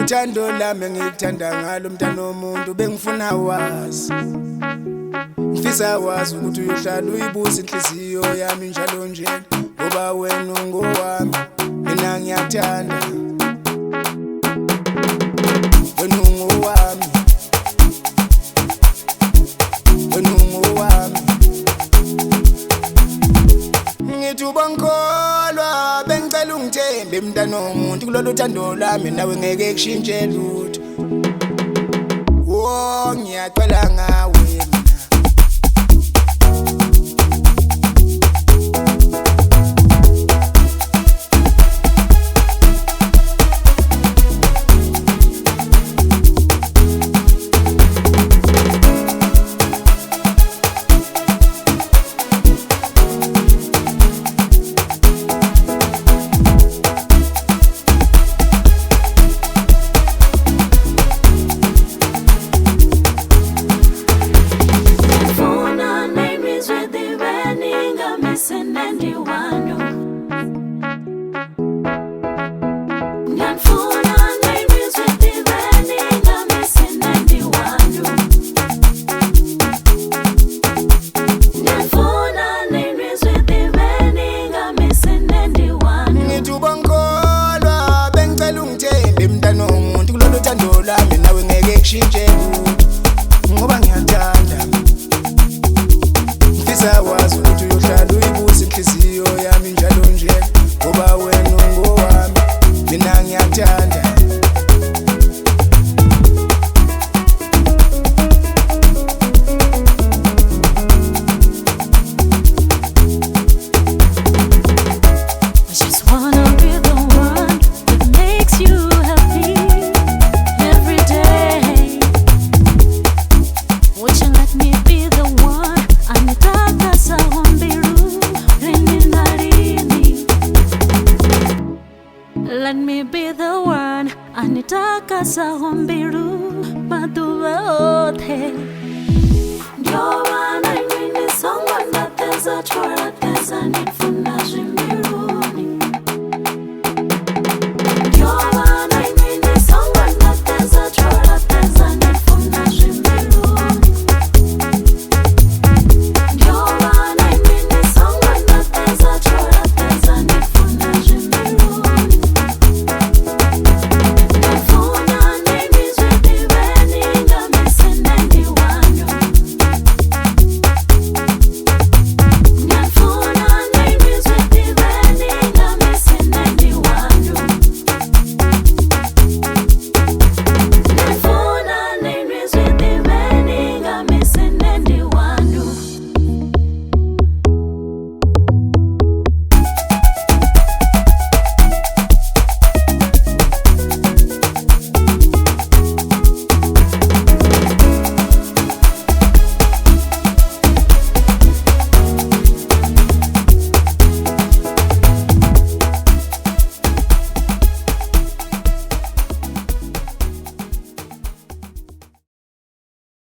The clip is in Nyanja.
uthando lami engikuthanda ngalo mntana womuntu bengifuna wazi ngifisa wazi ukuthi uyohlala uyibuza inhliziyo yami njalo nje ngoba wena ungowami mina ngiyakuthanda wena ungowami wena ungowami ngithi ubangikholwa bengicela ungithembe mntana womuntu kulolu thando lami nawe ngeke kushintshe lutho wo ngiyacela ngawe ngoba ngiyathanda ngifisa wazi ukuthi uyohlala uyibuza inhliziyo yami njalo nje ngoba wena ungowami mina ngiyathanda Let me be the one, anitaka sa hombiru maduwa othe.